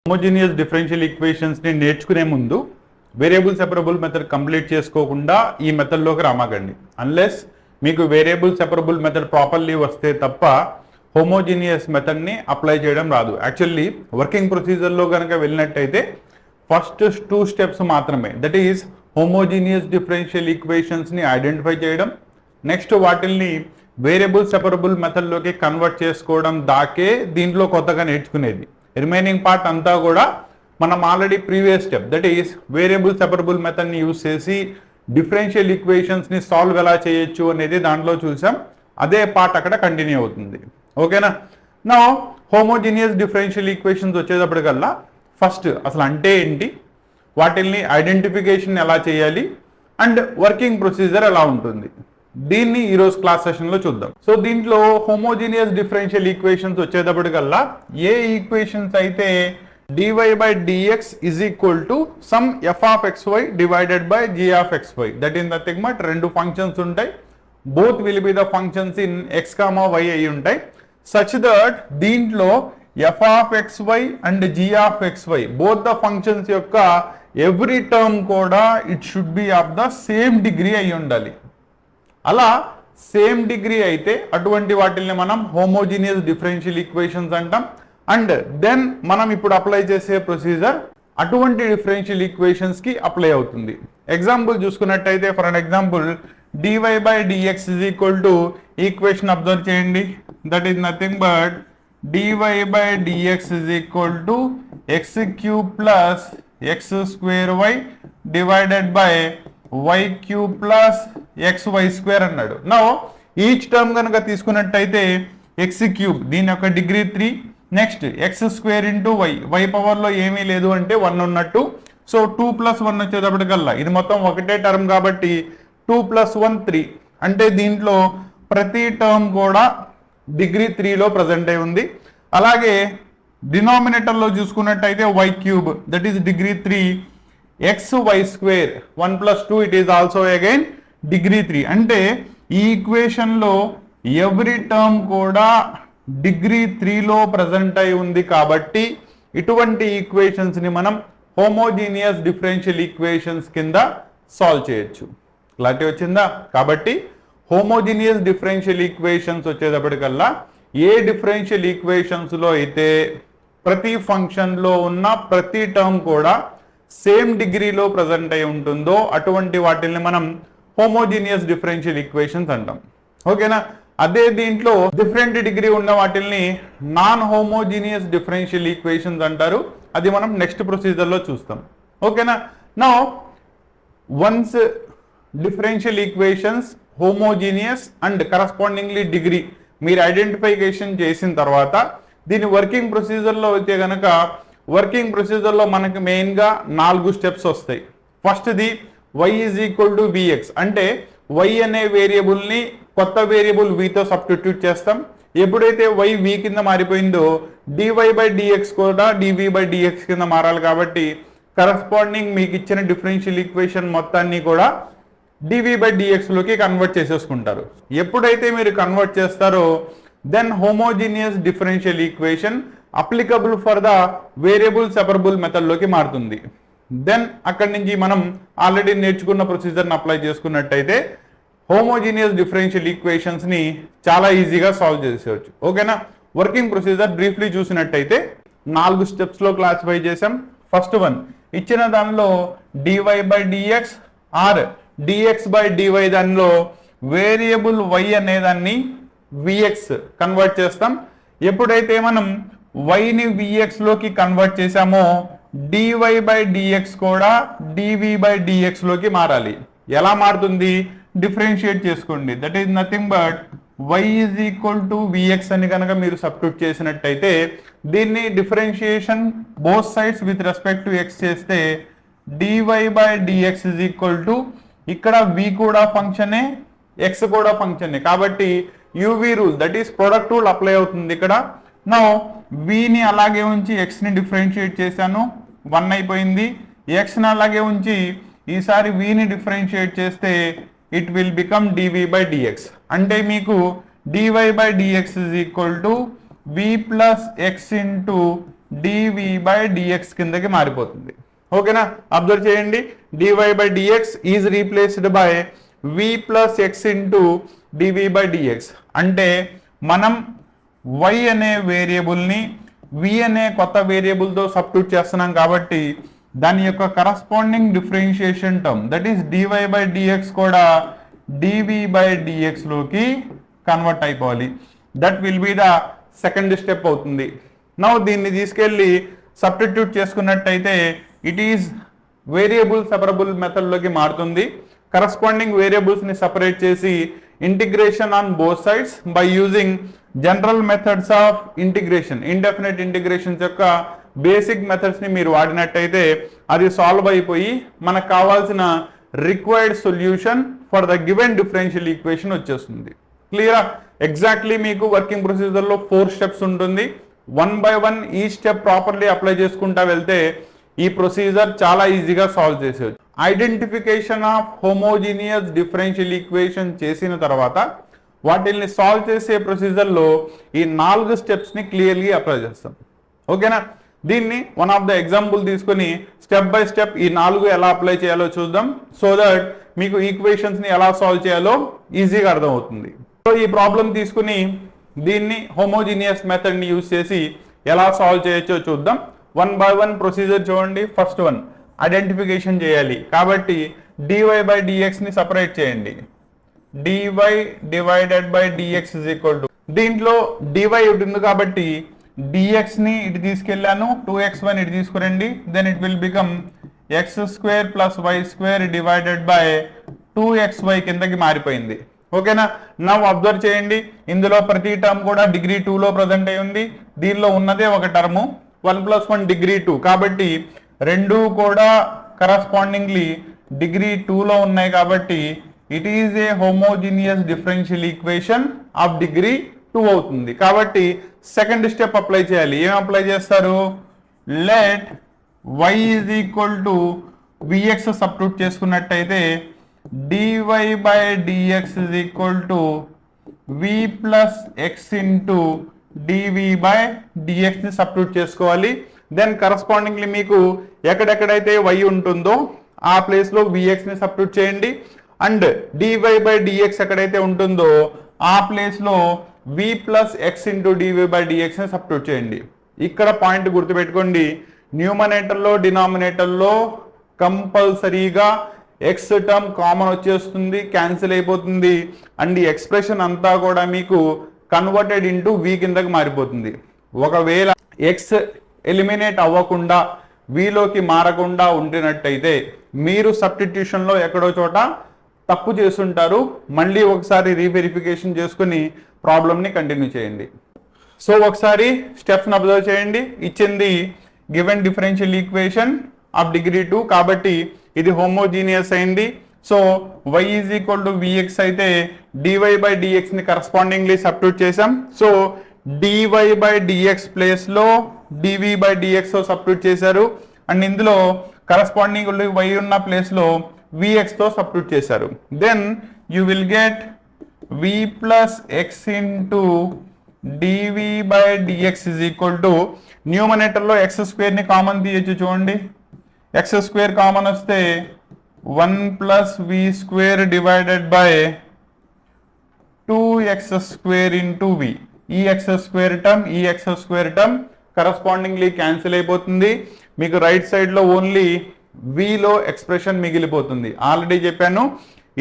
Homogeneous differential equations ని నేర్చుకునే ముందు వేరియబుల్ సెపరబుల్ మెథడ్ కంప్లీట్ చేసుకోకుండా ఈ మెథడ్లోకి రామాకండి. అన్లెస్ మీకు వేరియబుల్ సెపరబుల్ మెథడ్ ప్రాపర్లీ వస్తే తప్ప హోమోజీనియస్ మెథడ్ని అప్లై చేయడం రాదు. యాక్చువల్లీ వర్కింగ్ ప్రొసీజర్లో కనుక వెళ్ళినట్టయితే ఫస్ట్ 2 స్టెప్స్ మాత్రమే, దట్ ఈస్ హోమోజీనియస్ డిఫరెన్షియల్ ఈక్వేషన్స్ని ఐడెంటిఫై చేయడం, నెక్స్ట్ వాటిల్ని వేరియబుల్ సెపరబుల్ మెథడ్లోకి కన్వర్ట్ చేసుకోవడం దాకే దీంట్లో కొత్తగా నేర్చుకునేది. రిమైనింగ్ పార్ట్ అంతా కూడా మనం already previous step, that is variable separable మెథడ్ని యూజ్ చేసి డిఫరెన్షియల్ ఈక్వేషన్స్ని సాల్వ్ ఎలా చేయొచ్చు అనేది దాంట్లో చూసాం. అదే పార్ట్ అక్కడ కంటిన్యూ అవుతుంది. ఓకేనా? నా హోమోజీనియస్ డిఫరెన్షియల్ ఈక్వేషన్స్ వచ్చేటప్పటికల్లా ఫస్ట్ అసలు అంటే ఏంటి, వాటిల్ని ఐడెంటిఫికేషన్ ఎలా చేయాలి అండ్ వర్కింగ్ ప్రొసీజర్ ఎలా ఉంటుంది, దీన్ని ఈరోజు క్లాస్ సెషన్లో చూద్దాం. సో దీంట్లో హోమోజీనియస్ డిఫరెన్షియల్ ఈక్వేషన్స్ వచ్చేటప్పటికల్లా ఏ ఈక్వేషన్స్ అయితే dy by dx is equal to some f of xy divided by g of xy, that is nothing but రెండు ఫంక్షన్స్ ఉంటాయి, both will be the functions in x comma y అయి ఉంటాయి, such that దీంట్లో f of xy and g of xy both the functions యొక్క every term కూడా it should be of the same degree అయి ఉండాలి. అలా same degree అయితే అటువంటి వాటిల్ని మనం హోమోజీనియస్ డిఫరెన్షియల్ ఈక్వేషన్స్ అంటాం. అండ్ దెన్ మనం ఇప్పుడు అప్లై చేసే ప్రొసీజర్ అటువంటి డిఫరెన్షియల్ ఈక్వేషన్స్ కి అప్లై అవుతుంది. ఎగ్జాంపుల్ చూసుకున్నట్టయితే for an example dy by dx is equal to equation observe చేయండి, that is nothing but dy by dx is equal to x cube plus x square y divided by y cube plus xy square అన్నాడు. Now each term కనుక తీసుకున్నట్టయితే x cube దీని యొక్క degree 3, next x square into y పవర్లో ఏమీ లేదు అంటే 1 ఉన్నట్టు. సో 2 + 1 వచ్చేటప్పటికల్లా ఇది మొత్తం ఒకటే టర్మ్ కాబట్టి 2 + 1 3, అంటే దీంట్లో ప్రతి టర్మ్ కూడా డిగ్రీ 3లో ప్రజెంట్ అయి ఉంది. అలాగే డినామినేటర్లో చూసుకున్నట్టయితే y cube that is degree 3, x y square 1 + 2 it is also again degree 3, అంటే ఈ ఈక్వేషన్లో ఎవ్రీ టర్మ్ కూడా డిగ్రీ 3లో ప్రజెంట్ అయి ఉంది కాబట్టి ఇటువంటి ఈక్వేషన్స్ని మనం హోమోజీనియస్ డిఫరెన్షియల్ ఈక్వేషన్స్ కింద సాల్వ్ చేయొచ్చు. క్లారిటీ వచ్చిందా? కాబట్టి హోమోజీనియస్ డిఫరెన్షియల్ ఈక్వేషన్స్ వచ్చేటప్పటికల్లా ఏ డిఫరెన్షియల్ ఈక్వేషన్స్లో అయితే ప్రతి ఫంక్షన్లో ఉన్న ప్రతి టర్మ్ కూడా సేమ్ డిగ్రీలో ప్రజెంట్ అయి ఉంటుందో అటువంటి వాటిని మనం హోమోజీనియస్ డిఫరెన్షియల్ ఈక్వేషన్స్ అంటాం. ఓకేనా? అదే దీంట్లో డిఫరెంట్ డిగ్రీ ఉన్న వాటిని నాన్ హోమోజీనియస్ డిఫరెన్షియల్ ఈక్వేషన్స్ అంటారు. అది మనం నెక్స్ట్ ప్రొసీజర్లో చూస్తాం. ఓకేనా? Now once differential equations homogeneous and correspondingly degree మీరు ఐడెంటిఫికేషన్ చేసిన తర్వాత దీని వర్కింగ్ ప్రొసీజర్లో అయితే కనుక వర్కింగ్ ప్రొసీజర్లో మనకు మెయిన్గా 4 స్టెప్స్ వస్తాయి. ఫస్ట్ది y is equal to vx, అంటే y అనే వేరియబుల్ని కొత్త వేరియబుల్ vతో సబ్స్టిట్యూట్ చేస్తాం. ఎప్పుడైతే y v కింద మారిపోయిందో dy by dx కూడా dv by dx కింద మారాలి కాబట్టి కరస్పాండింగ్ మీకు ఇచ్చిన డిఫరెన్షియల్ ఈక్వేషన్ మొత్తాన్ని కూడా dv by dx లోకి కన్వర్ట్ చేసేసుకుంటారు. ఎప్పుడైతే మీరు కన్వర్ట్ చేస్తారో then homogeneous differential equation applicable for the variable separable మెథడ్లోకి మారుతుంది. దెన్ అక్కడి నుంచి మనం ఆల్రెడీ నేర్చుకున్న ప్రొసీజర్ని అప్లై చేసుకున్నట్టయితే హోమోజీనియస్ డిఫరెన్షియల్ ఈక్వేషన్స్ని చాలా ఈజీగా సాల్వ్ చేసేవచ్చు. ఓకేనా? వర్కింగ్ ప్రొసీజర్ బ్రీఫ్లీ చూసినట్టయితే 4 స్టెప్స్లో క్లాసిఫై చేసాం. ఫస్ట్ వన్ ఇచ్చిన దానిలో dy by dx or dx by dy దానిలో వేరియబుల్ y అనేదాన్ని vx కన్వర్ట్ చేస్తాం. ఎప్పుడైతే మనం yని vx లోకి కన్వర్ట్ చేసామో dy by dx కూడా dv by dx లోకి మారాలి. ఎలా మారుతుంది? డిఫరెన్షియేట్ చేసుకోండి, that is nothing but y is equal to vx అని కనుక మీరు సబ్స్టిట్యూట్ చేసినట్టయితే దీన్ని differentiation both sides with respect to x చేస్తే dy by dx is equal to ఇక్కడ v కూడా ఫంక్షనే x కూడా ఫంక్షనే కాబట్టి uv rule that is product rule apply అవుతుంది ఇక్కడ. నౌ vని అలాగే ఉంచి xని డిఫరెన్షియేట్ చేశాను, 1 అయిపోయింది. xని అలాగే ఉంచి ఈసారి vని డిఫరెన్షియేట్ చేస్తే it will become dv by dx, అంటే మీకు dy by dx is equal to v plus x into dv by dx కిందకి మారిపోతుంది. ఓకేనా, అబ్జర్వ్ చేయండి. Dy by dx is replaced by v plus x into DV by dx. అంటే మనం y అనే వేరియబుల్ని v అనే కొత్త వేరియబుల్తో సబ్స్టిట్యూట్ చేస్తున్నాం కాబట్టి దాని యొక్క corresponding differentiation term that is dy by dx కూడా డివి బై డిఎక్స్ లోకి కన్వర్ట్ అయిపోవాలి. That will be the second step అవుతుంది. నౌ దీన్ని తీసుకెళ్ళి సబ్స్టిట్యూట్ చేసుకున్నట్టయితే it is variable separable method లోకి మారుతుంది. కరస్పాండింగ్ వేరియబుల్స్ ని సపరేట్ చేసి integration on both sides by using general methods of integration, indefinite integrations యొక్క బేసిక్ మెథడ్స్ ని మీరు వాడినట్టయితే అది సాల్వ్ అయిపోయి మనకు కావాల్సిన required solution for the given differential equation వచ్చేస్తుంది. క్లియరా? ఎగ్జాక్ట్లీ మీకు వర్కింగ్ ప్రొసీజర్ లో 4 స్టెప్స్ ఉంటుంది. 1 by 1 ఈ స్టెప్ ప్రాపర్లీ అప్లై చేసుకుంటా వెళ్తే ఈ ప్రొసీజర్ చాలా ఈజీగా సాల్వ్ చేసేయచ్చు. Identification of homogeneous differential equation చేసిన తర్వాత వాటిల్ని సాల్వ్ చేసే ప్రొసీజర్లో ఈ 4 స్టెప్స్ ని క్లియర్లీ అప్లై చేస్తాం. ఓకేనా? దీన్ని వన్ ఆఫ్ ద ఎగ్జాంపుల్ తీసుకొని స్టెప్ బై స్టెప్ ఈ 4 ఎలా అప్లై చేయాలో చూద్దాం. సో దట్ మీకు ఈక్వేషన్స్ ని ఎలా సాల్వ్ చేయాలో ఈజీగా అర్థమవుతుంది. సో ఈ ప్రాబ్లం తీసుకుని దీన్ని హోమోజీనియస్ మెథడ్ ని యూజ్ చేసి ఎలా సాల్వ్ చేయొచ్చో చూద్దాం. 1 by 1 ప్రొసీజర్ చూడండి. ఫస్ట్ వన్ ఐడెంటిఫికేషన్ చేయాలి కాబట్టి డివై బై డిఎక్స్ ని సపరేట్ చేయండి. Dy divided by dx is equal to, దీంట్లో డివై ఉంటుంది కాబట్టి డిఎక్స్ ని ఇటు తీసుకెళ్లాను, 2x1 ఇటు తీసుకురండి. Then it will become x square plus y square divided by 2xy కిందకి మారిపోయింది. ఓకేనా? నవ్ అబ్జర్వ్ చేయండి, ఇందులో ప్రతి టర్మ్ కూడా డిగ్రీ 2లో ప్రజెంట్ అయి ఉంది. దీనిలో ఉన్నదే ఒక టర్ము 1 + 1 డిగ్రీ 2 కాబట్టి రెండు కూడా కరస్పాండింగ్లీ డిగ్రీ 2లో ఉన్నాయి కాబట్టి it is a homogeneous differential equation of degree 2 అవుతుంది. కాబట్టి సెకండ్ స్టెప్ అప్లై చేయాలి. ఏం అప్లై చేస్తారు? Let y is equal to v x substitute చేసుకున్నట్టయితే d y by dx is equal to v plus x into DV by dx ని substitute చేసుకోవాలి. Then correspondingly మీకు ఎక్కడెక్కడైతే y ఉంటుందో ఆ ప్లేస్ లో విఎక్స్ ని సబ్స్టిట్యూట్ చేయండి. అండ్ డివై బై డిఎక్స్ ఎక్కడైతే ఉంటుందో ఆ ప్లేస్ లో v plus x into d y by dx ని సబ్స్టిట్యూట్ చేయండి. ఇక్కడ పాయింట్ గుర్తుపెట్టుకోండి, న్యూమరేటర్లో డినామినేటర్లో కంపల్సరీగా ఎక్స్ టర్మ్ కామన్ వచ్చేస్తుంది, క్యాన్సిల్ అయిపోతుంది. అండ్ ఈ ఎక్స్ప్రెషన్ అంతా కూడా మీకు కన్వర్టెడ్ ఇంటూ వి కిందకి మారిపోతుంది. ఒకవేళ ఎక్స్ ఎలిమినేట్ అవ్వకుండా విలోకి మారకుండా ఉంటున్నట్టయితే మీరు సబ్స్టిట్యూషన్లో ఎక్కడో చోట తప్పు చేస్తుంటారు. మళ్ళీ ఒకసారి రీవెరిఫికేషన్ చేసుకుని ప్రాబ్లమ్ని కంటిన్యూ చేయండి. సో ఒకసారి స్టెప్స్ని అబ్జర్వ్ చేయండి. ఇచ్చింది given differential equation of degree 2 కాబట్టి ఇది హోమోజీనియస్ అయింది. So y is equal to vx అయితే డివై బై డిఎక్స్ ని కరస్పాండింగ్లీ సబ్స్టిట్యూట్ చేసాం. So dy by dx place లో డివి బై డిఎక్స్ సబ్స్టిట్యూట్ చేశారు. అండ్ ఇందులో కరస్పాండింగ్ y ఉన్న ప్లేస్ లో vx తో సబ్స్టిట్యూట్ చేశారు. Then you will get v plus x into DV by dx is equal to, numerator లో x square ని common తీయచ్చు. చూడండి, ఎక్స్ స్క్వేర్ కామన్ వస్తే 1 plus v square divided by 2x square into v. ఈ x square term correspondingly cancel అయిపోతుంది. మీకు right side లో only విలో ఎక్స్ప్రెషన్ మిగిలిపోతుంది. ఆల్రెడీ చెప్పాను,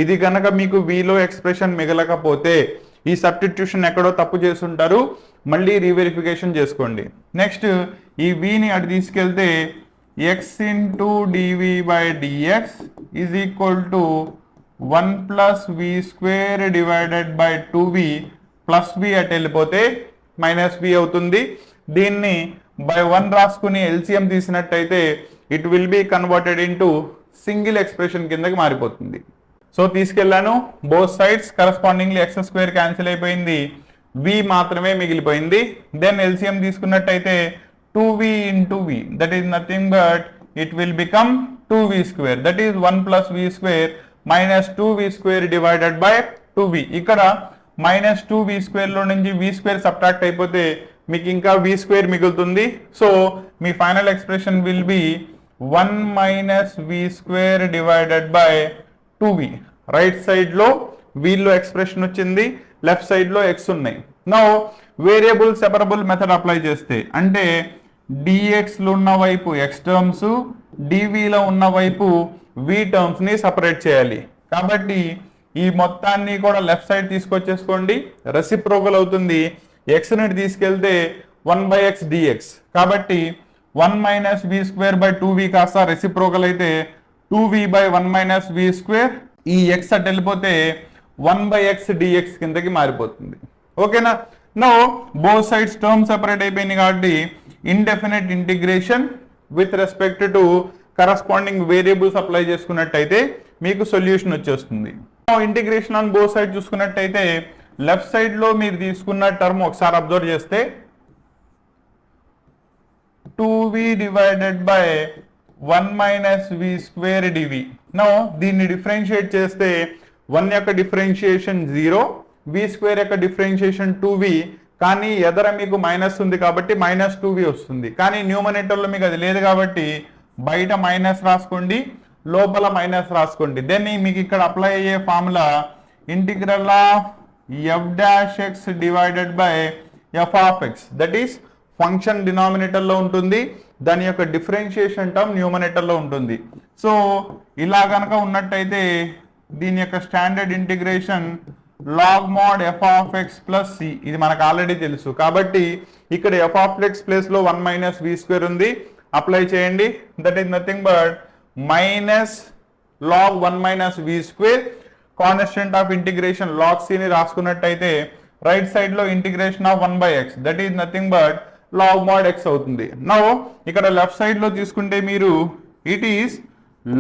ఇది కనుక మీకు విలో ఎక్స్ప్రెషన్ మిగలకపోతే ఈ సబ్స్టిట్యూషన్ ఎక్కడో తప్పు చేస్తుంటారు, మళ్ళీ రీవెరిఫికేషన్ చేసుకోండి. నెక్స్ట్ ఈ విని అటు తీసుకెళ్తే x into DV by dx is equal to 1 plus v square divided by 2v plus v అటు వెళ్ళిపోతే మైనస్ v అవుతుంది. దీన్ని బై 1 రాసుకుని ఎల్సిఎం తీసినట్టయితే it will be converted into single expression కిందకి మారిపోతుంది. సో తీసుకెళ్లాను, both sides correspondingly x square cancel అయిపోయింది, v మాత్రమే మిగిలిపోయింది. దెన్ ఎల్సిఎం తీసుకున్నట్టయితే 2v into v, that is nothing but it will become 2v square, that is 1 plus v square minus 2v square divided by 2v. ఇక్కడ minus 2v square లో నుంచి v square subtract అయిపోతే మీకు ఇంకా v square మిగులుతుంది. So me final expression will be 1 minus v square divided by 2v. Right side లో వీళ్ళు expression వచ్చింది, లెఫ్ట్ సైడ్ లో x ఉన్నాయి. Now variable separable method apply చేస్తే అంటే dx లో ఉన్న వైపు x టర్మ్స్, dv లో ఉన్న వైపు v టర్మ్స్ ని సపరేట్ చేయాలి. కాబట్టి ఈ మొత్తాన్ని కూడా లెఫ్ట్ సైడ్ తీసుకొచ్చేసుకోండి, రెసిప్రోకల్ అవుతుంది. x ని తీసుకెళ్తే 1/x dx. కాబట్టి 1 minus v square by 2v కాస్త రెసిప్రోకల్ అయితే 2v by 1 minus v square, ఈ x అటు వెళ్ళిపోతే 1/x dx కిందకి మారిపోతుంది. ఓకేనా? Now both sides term separate అయిపోయింది కాబట్టి indefinite integration with respect to corresponding variables apply చేసుకున్నట్టయితే మీకు సొల్యూషన్ వచ్చేస్తుంది. ఇంటిగ్రేషన్ ఆన్ బోత్ సైడ్ చూసుకున్నట్టయితే లెఫ్ట్ సైడ్ లో మీరు తీసుకున్న టర్మ్ ఒకసారి అబ్జర్వ్ చేస్తే 2v divided by 1 minus v square dv. Now దీన్ని డిఫరెన్షియేట్ చేస్తే 1 యొక్క డిఫరెన్షియేషన్ 0, v స్క్వేర్ యొక్క డిఫరెన్షియేషన్ 2v, కానీ ఎదర మీకు మైనస్ ఉంది కాబట్టి మైనస్ 2v వస్తుంది. కానీ న్యూమరేటర్లో మీకు అది లేదు కాబట్టి బయట మైనస్ రాసుకోండి, లోపల మైనస్ రాసుకోండి. దెన్ మీకు ఇక్కడ అప్లై అయ్యే formula integral of f dash x divided by f of x, that is function denominator లో ఉంటుంది, దాని యొక్క డిఫరెన్షియేషన్ టర్మ్ న్యూమరేటర్ లో ఉంటుంది. సో ఇలా కనుక ఉన్నట్టయితే దీని యొక్క standard integration log mod f of x plus c, ఇది మనకు ఆల్రెడీ తెలుసు కాబట్టి ఇక్కడ f of x ప్లేస్ లో 1 మైనస్ v స్క్వేర్ ఉంది, అప్లై చేయండి. That is nothing but minus log 1 minus v square. Constant of integration log c ని రాసుకున్నట్టయితే రైట్ సైడ్ లో integration of 1/x, that is nothing but log mod x అవుతుంది. Now ఇక్కడ left side లో తీసుకుంటే మీరు it is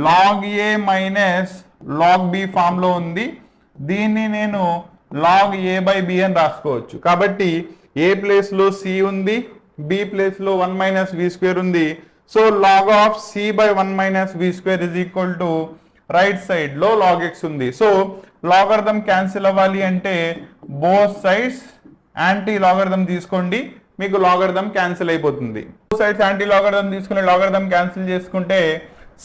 log a minus log b form లో ఉంది, దీన్ని నేను log a బై b అని రాసుకోవచ్చు. కాబట్టి a ప్లేస్ లో c ఉంది, b ప్లేస్ లో 1 మైనస్ v స్క్వేర్ ఉంది. So log of c by 1 minus v square is equal to right side లో log x ఉంది. సో లాగరిథం క్యాన్సిల్ అవ్వాలి అంటే బోత్ సైడ్స్ యాంటీ లాగరిథం తీసుకోండి, మీకు లాగరిథం క్యాన్సిల్ అయిపోతుంది. బోత్ సైడ్స్ యాంటీ లాగరిథం తీసుకుని logarithm cancel చేసుకుంటే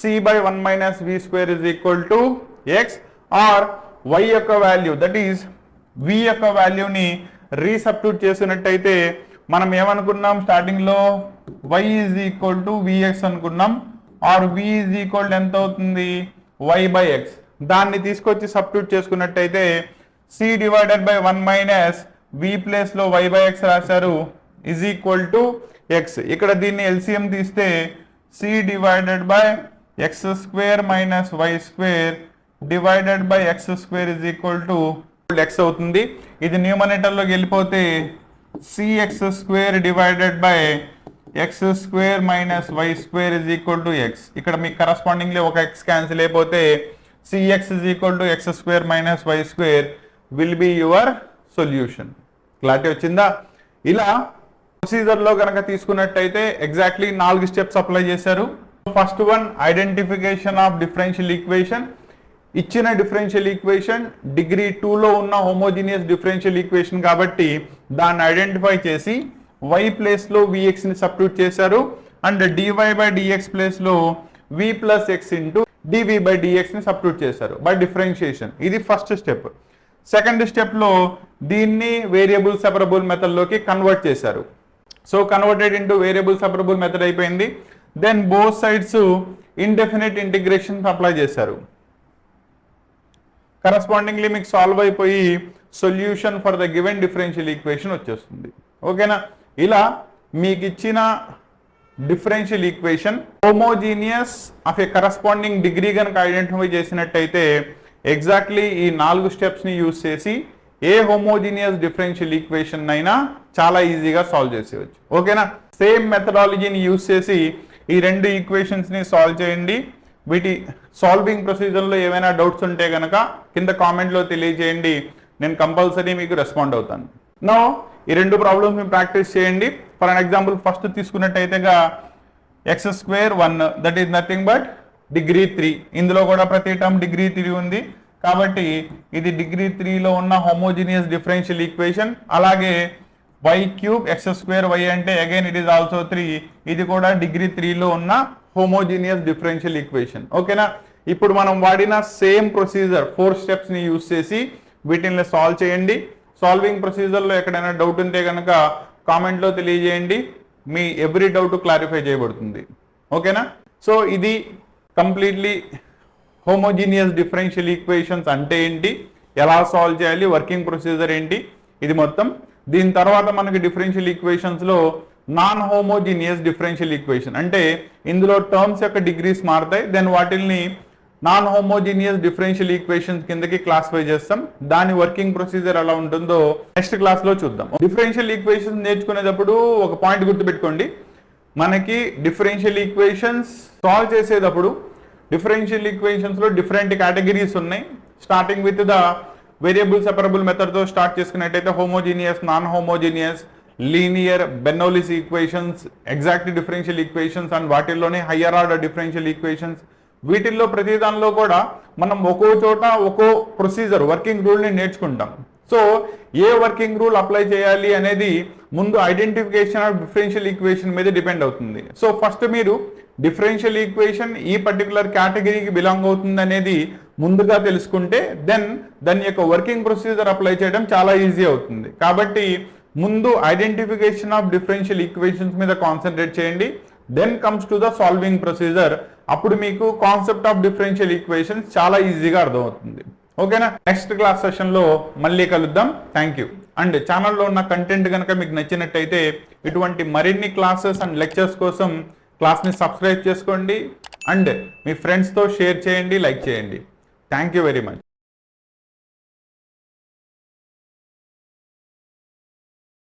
c by 1 minus v square is equal to x, or y యొక్క వాల్యూ దట్ ఈస్ v యొక్క వాల్యూని రీసబ్స్టిట్యూట్ చేసినట్టయితే మనం ఏమనుకున్నాం స్టార్టింగ్ లో y is equal to vx అనుకున్నాం, or v is equal to ఎంత అవుతుంది y బై x. దాన్ని తీసుకొచ్చి సబ్స్టిట్యూట్ చేసుకున్నట్టయితే c divided by 1 minus v place లో y బై x రాశారు ఈజ్ ఈక్వల్ టు x. ఇక్కడ దీన్ని LCM తీస్తే c divided by x square minus y square divided by x square is equal to x అవుతుంది. ఇది numerator లోకి వెళ్ళిపోతే cx square divided by x square minus y square is equal to x. ఇక్కడ మీకు కరస్పాండింగ్లీ ఒక x cancel అయిపోతే cx is equal to x square minus y square will be your solution. Clarity వచ్చిందా? ఇలా ప్రొసీజర్ లో కనుక తీసుకున్నట్టయితే ఎగ్జాక్ట్లీ 4 స్టెప్స్ అప్లై చేశారు. First one identification of differential equation. ఇచ్చిన డిఫరెన్షియల్ ఈక్వేషన్ డిగ్రీ 2 లో ఉన్న హోమోజీనియస్ డిఫరెన్షియల్ ఈక్వేషన్ కాబట్టి దాన్ని ఐడెంటిఫై చేసి y ప్లేస్ లో vx ని సబ్స్టిట్యూట్ చేశారు, and dy by dx place లో v plus x into dv by dx ని సబ్స్టిట్యూట్ చేశారు బై డిఫరెన్షియేషన్. ఇది ఫస్ట్ స్టెప్. సెకండ్ స్టెప్ లో దీన్ని వేరియబుల్ సెపరబుల్ మెథడ్ లోకి కన్వర్ట్ చేశారు. So converted into variable separable method అయిపోయింది. Then both sides indefinite integration apply చేశారు. కరస్పాండింగ్లీ మీకు సాల్వ్ అయిపోయి solution for the given differential equation వచ్చేస్తుంది. ఓకేనా? ఇలా మీకు ఇచ్చిన differential equation homogeneous of A corresponding degree కనుక ఐడెంటిఫై చేసినట్టయితే ఎగ్జాక్ట్లీ ఈ 4 స్టెప్స్ ని యూజ్ చేసి ఏ హోమోజీనియస్ డిఫరెన్షియల్ ఈక్వేషన్ అయినా చాలా ఈజీగా సాల్వ్ చేసేయచ్చు. ఓకేనా? సేమ్ మెథడాలజీని యూజ్ చేసి ఈ 2 ఈక్వేషన్స్ ని సాల్వ్ చేయండి. వీటి సాల్వింగ్ ప్రొసీజర్లో ఏమైనా డౌట్స్ ఉంటే కనుక కింద కామెంట్లో తెలియజేయండి, నేను కంపల్సరీ మీకు రెస్పాండ్ అవుతాను. నో ఈ 2 ప్రాబ్లమ్స్ మీరు ప్రాక్టీస్ చేయండి. ఫర్ అన్ ఎగ్జాంపుల్ ఫస్ట్ తీసుకున్నట్టయితేగా x square 1 that is nothing but degree 3. ఇందులో కూడా ప్రతి టర్మ్ డిగ్రీ 3 ఉంది కాబట్టి ఇది డిగ్రీ 3 లో ఉన్న హోమోజీనియస్ డిఫరెన్షియల్ ఈక్వేషన్. అలాగే y cube x square y అంటే అగైన్ ఇట్ ఈస్ ఆల్సో 3. ఇది కూడా డిగ్రీ 3లో ఉన్న హోమోజీనియస్ డిఫరెన్షియల్ ఈక్వేషన్. ఓకేనా? ఇప్పుడు మనం వాడిన సేమ్ ప్రొసీజర్ 4 స్టెప్స్ ని యూజ్ చేసి వీటిని సాల్వ్ చేయండి. సాల్వింగ్ ప్రొసీజర్లో ఎక్కడైనా డౌట్ ఉంటే కనుక కామెంట్లో తెలియజేయండి. మీ ఎవ్రీ డౌట్ క్లారిఫై చేయబడుతుంది. ఓకేనా? సో ఇది కంప్లీట్లీ హోమోజీనియస్ డిఫరెన్షియల్ ఈక్వేషన్స్ అంటే ఏంటి, ఎలా సాల్వ్ చేయాలి, వర్కింగ్ ప్రొసీజర్ ఏంటి, ఇది మొత్తం. దీని తర్వాత మనకి డిఫరెన్షియల్ ఈక్వేషన్స్లో నాన్ హోమోజీనియస్ డిఫరెన్షియల్ ఈక్వేషన్ అంటే ఇందులో టర్మ్స్ యొక్క డిగ్రీస్ మారుతాయి. దెన్ వాటిని నాన్ హోమోజీనియస్ డిఫరెన్షియల్ ఈక్వేషన్స్ కిందకి క్లాసిఫై చేస్తాం. దాని వర్కింగ్ ప్రొసీజర్ ఎలా ఉంటుందో నెక్స్ట్ క్లాస్లో చూద్దాం. డిఫరెన్షియల్ ఈక్వేషన్స్ నేర్చుకునేటప్పుడు ఒక పాయింట్ గుర్తుపెట్టుకోండి. మనకి డిఫరెన్షియల్ ఈక్వేషన్స్ సాల్వ్ చేసేటప్పుడు డిఫరెన్షియల్ ఈక్వేషన్స్ లో డిఫరెంట్ కేటగిరీస్ ఉన్నాయి. Starting with the variable separable method తో స్టార్ట్ చేసుకున్నట్టయితే homogeneous, non homogeneous, linear, Bernoulli's equations, exact differential equations and వాటిల్లోనే హయ్యర్ ఆర్డర్ డిఫరెన్షియల్ ఈక్వేషన్స్. వీటిల్లో ప్రతి దానిలో కూడా మనం ఒక్కో చోట ఒక్కో ప్రొసీజర్ వర్కింగ్ రూల్ ని నేర్చుకుంటాం. సో ఏ వర్కింగ్ రూల్ అప్లై చేయాలి అనేది ముందు ఐడెంటిఫికేషన్ ఆఫ్ డిఫరెన్షియల్ ఈక్వేషన్ మీద డిపెండ్ అవుతుంది. సో ఫస్ట్ మీరు డిఫరెన్షియల్ ఈక్వేషన్ ఈ పర్టికులర్ కేటగిరీకి బిలాంగ్ అవుతుంది అనేది ముందుగా తెలుసుకుంటే దెన్ దాని యొక్క వర్కింగ్ ప్రొసీజర్ అప్లై చేయడం చాలా ఈజీ అవుతుంది. కాబట్టి ముందు ఐడెంటిఫికేషన్ ఆఫ్ డిఫరెన్షియల్ ఈక్వేషన్స్ మీద కాన్సన్ట్రేట్ చేయండి. Then comes to the solving procedure. అప్పుడు మీకు కాన్సెప్ట్ ఆఫ్ డిఫరెన్షియల్ ఈక్వేషన్స్ చాలా ఈజీగా అర్థమవుతుంది. ఓకేనా? నెక్స్ట్ క్లాస్ సెషన్ లో మళ్ళీ కలుద్దాం. Thank you. అండ్ ఛానల్లో ఉన్న కంటెంట్ కనుక మీకు నచ్చినట్టయితే ఇటువంటి మరిన్ని క్లాసెస్ అండ్ లెక్చర్స్ కోసం క్లాస్ని సబ్స్క్రైబ్ చేసుకోండి అండ్ మీ ఫ్రెండ్స్తో షేర్ చేయండి, లైక్ చేయండి. Thank you very much.